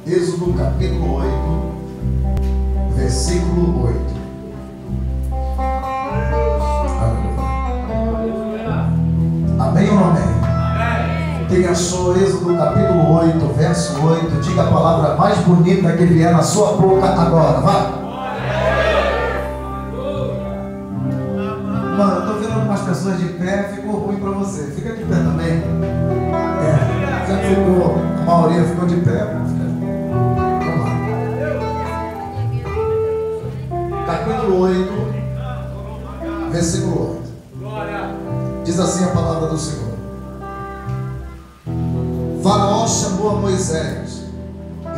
Êxodo capítulo 8, versículo 8. Amém ou não amém? Quem achou Êxodo capítulo 8, verso 8, diga a palavra mais bonita que vier na sua boca agora, vai. Mano, eu estou vendo algumas pessoas de pé, ficou ruim para você. Fica de pé também. Já ficou, a maioria ficou de pé. Vamos lá. Capítulo 8, versículo 8. Diz assim a palavra do Senhor. Faraó chamou a Moisés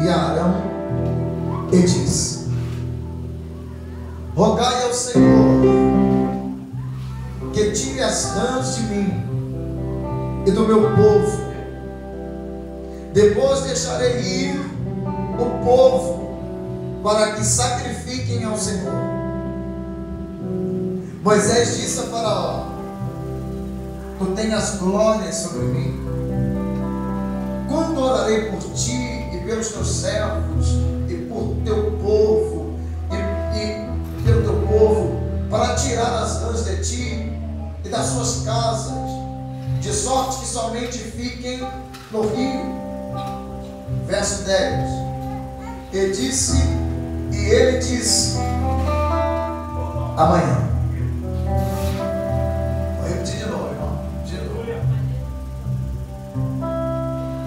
e a Arão e disse: rogai ao Senhor que tire as rãs de mim e do meu povo. Depois deixarei ir o povo para que sacrifiquem ao Senhor. Moisés disse a Faraó: tu tenhas glórias sobre mim. Quando orarei por ti e pelos teus servos e por teu povo e pelo teu povo, para tirar as rãs de ti e das suas casas, de sorte que somente fiquem no rio. Verso 10. E ele disse: amanhã. Vou repetir de novo, irmão. De novo.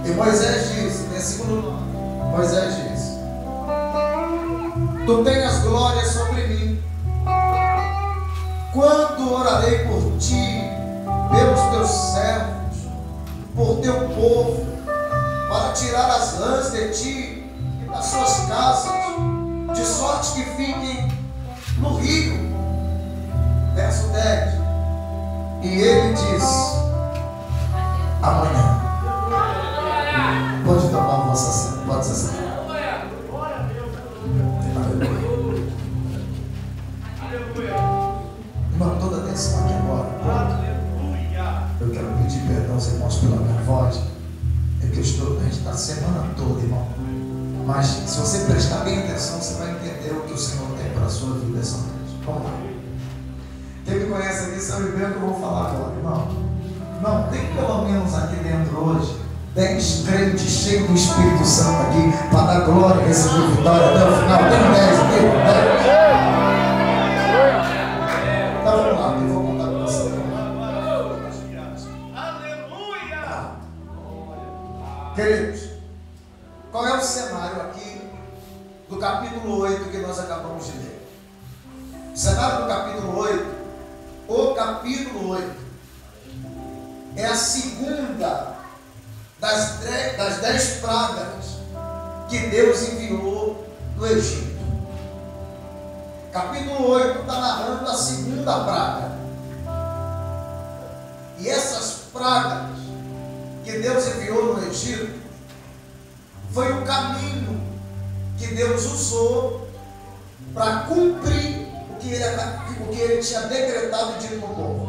E Moisés disse, versículo 9, Moisés disse: tu tenhas glória sobre mim. Quando orarei por ti, pelos teus servos, por teu povo, para tirar as rãs de ti e das suas casas, de sorte que fiquem no rio. Verso 10. E ele disse: amanhã. Pode tomar a vossa cena, pode ser assim. Irmão, toda atenção aqui agora. Eu quero pedir perdão aos irmãos pela minha voz. É que a gente está a semana toda, irmão. Mas se você prestar bem atenção, você vai entender o que o Senhor tem para a sua vida essa noite. Vamos lá. Quem me conhece aqui sabe bem o que eu vou falar agora, irmão. Não, tem pelo menos aqui dentro hoje 10 crentes cheios do Espírito Santo aqui, para dar glória, receber vitória até o final. Tem 10 aqui? 10. Então vamos lá, eu vou contar para você. Aleluia! Queridos, qual é o cenário aqui do capítulo 8 que nós acabamos de ler? O cenário do capítulo 8, o capítulo 8, é a segunda das 10 pragas que Deus enviou no Egito. Capítulo 8 está narrando a segunda praga. E essas pragas que Deus enviou no Egito foi o caminho que Deus usou para cumprir o que ele tinha decretado e dito para o povo.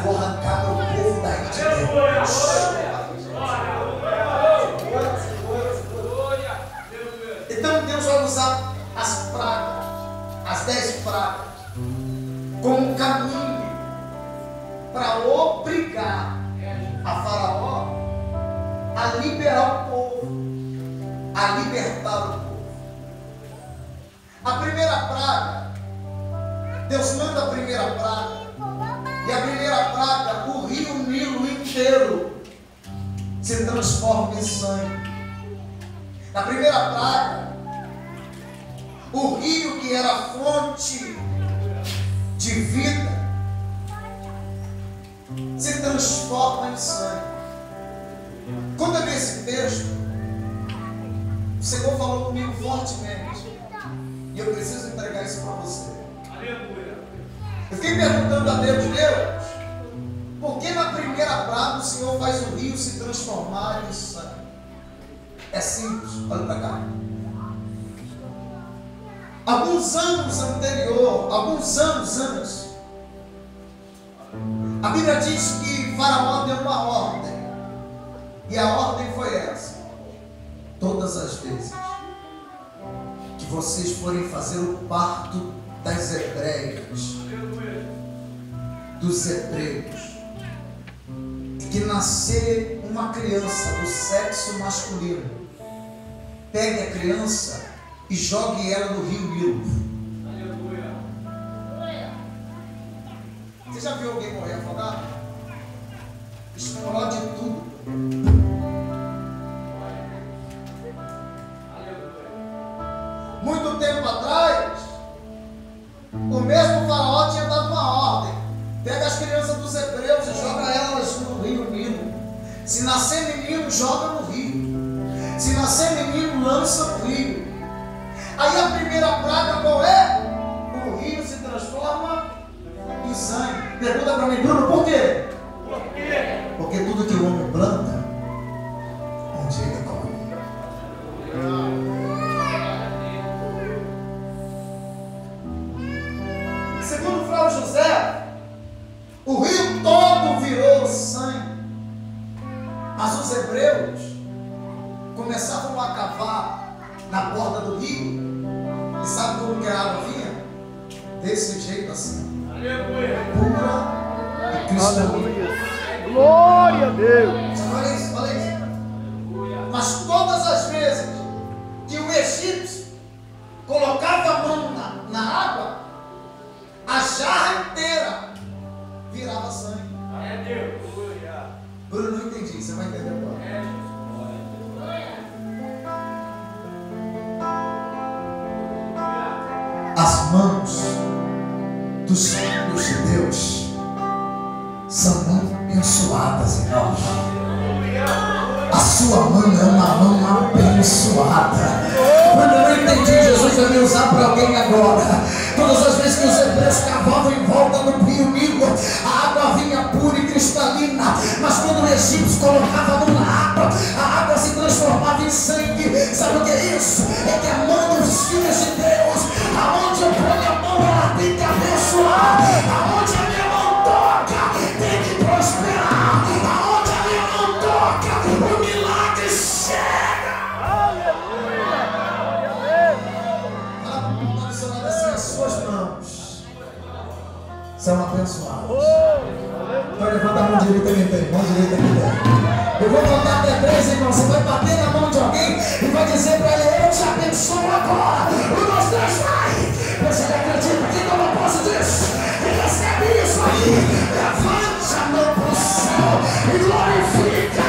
Vou arrancar meu povo daí de Deus. Então Deus vai usar as pragas, as 10 pragas, como um caminho para obrigar a Faraó a liberar o povo, a libertar o povo. A primeira praga, Deus manda a primeira praga, e a primeira praga, o rio Nilo inteiro se transforma em sangue. Na primeira praga, o rio que era fonte de vida se transforma em sangue. Quando eu li esse texto, o Senhor falou comigo fortemente, e eu preciso entregar isso para você. Eu fiquei perguntando a Deus: por que na primeira praga o Senhor faz o rio se transformar em sangue? É simples, olha para cá. Alguns anos antes, a Bíblia diz que Faraó deu uma ordem, e a ordem foi essa: todas as vezes que vocês forem fazer o parto das hebreias, dos hebreus, e que nascer uma criança do sexo masculino, pegue a criança e jogue ela no rio Nilo. Você já viu alguém morrer afogado? Explode tudo. Muito tempo atrás, o mesmo faraó tinha dado uma ordem: pega as crianças dos hebreus e joga elas no rio Nilo. Se nascer menino, joga no rio. Se nascer menino, lança no rio. Aí a primeira praga qual é? O rio se transforma em sangue. Pergunta para mim, Bruno, por quê? Porque tudo que o homem planta, um dia ele come. Segundo Flávio José, o rio todo virou sangue. Mas os hebreus começavam a cavar na borda do rio. E sabe como que a água vinha? Desse jeito assim. Pura e cristalina. Glória a Deus. Olha isso, olha isso. Mas todas as vezes que o egípcio colocava a mão na água, a jarra inteira virava sangue. Bruno, não entendi, você vai entender agora. As mãos dos filhos de Deus são mãos abençoadas, irmãos. A sua mão é uma mão abençoada. Quando eu não entendi, Jesus vai me usar para alguém agora. Todas as vezes que os hebreus cavavam em volta do rio Nilo, a água vinha pura e cristalina. Mas quando o egípcio colocava a mão na água, a água se transformava em sangue. Sabe o que é isso? É que a mão dos filhos de Deus, aonde eu ponho a mão, ela tem que abençoar. Aonde a minha mão toca, tem que prosperar. Aonde a minha mão toca, o milagre chega. As suas mãos são abençoadas. Então levanta a mão direita que tem, mão direita que tem. Eu vou contar até 3, irmão. Você vai bater na mão de alguém e vai dizer para ele: eu te abençoo agora. O nosso Deus vai. Você acredita que toma posse disso? E recebe isso aí. Levante a mão para o céu e glorifica.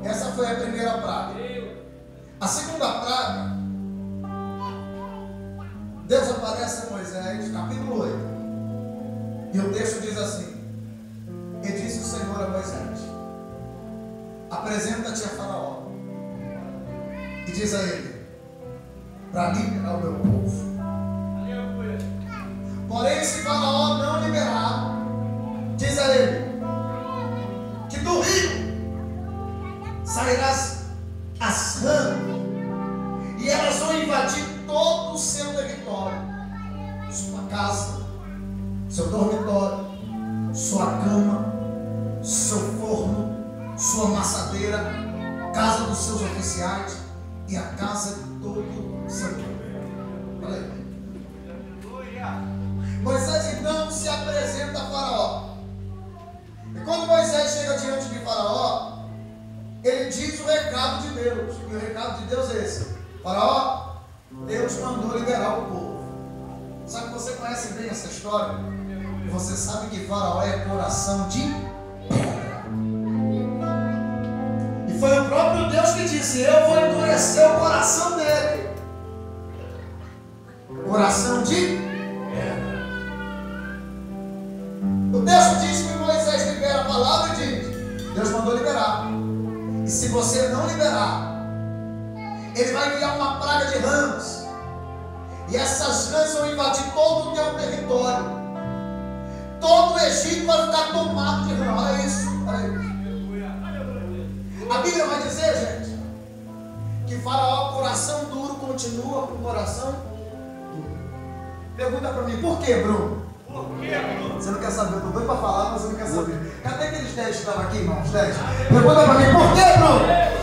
Essa foi a primeira praga. A segunda praga, Deus aparece a Moisés, capítulo 8. E o texto diz assim: e disse o Senhor a Moisés: apresenta-te a Faraó e diz a ele, para liberar o meu povo. Porém, se Faraó não liberar, diz a ele que do rio sairás as rãs, e elas vão invadir todo o seu território, sua casa, seu dormitório, sua cama, seu forno, sua maçadeira, casa dos seus oficiais e a casa de todo o seu povo. Olha aí. Moisés então se apresenta a Faraó. E quando Moisés chega diante de Faraó, ele diz o recado de Deus. E o recado de Deus é esse: Faraó, Deus mandou liberar o povo. Sabe que você conhece bem essa história? E você sabe que Faraó é coração de pedra. E foi o próprio Deus que disse: eu vou endurecer o coração dele. Coração de pedra. O texto diz que Moisés libera a palavra e diz: Deus mandou liberar. E se você não liberar, ele vai enviar uma praga de rãs. E essas rãs vão invadir todo o teu território. Todo o Egito vai ficar tomado de rã. Olha isso. Olha isso. A Bíblia vai dizer, gente, que Faraó, coração duro, continua com o coração duro. Pergunta para mim, por que, Bruno? Por que, Bruno? Você não quer saber, eu estou doido para falar, mas você não quer saber. Cadê aqueles 10 que estavam aqui, irmãos? 10. Pergunta para mim, por que, Bruno?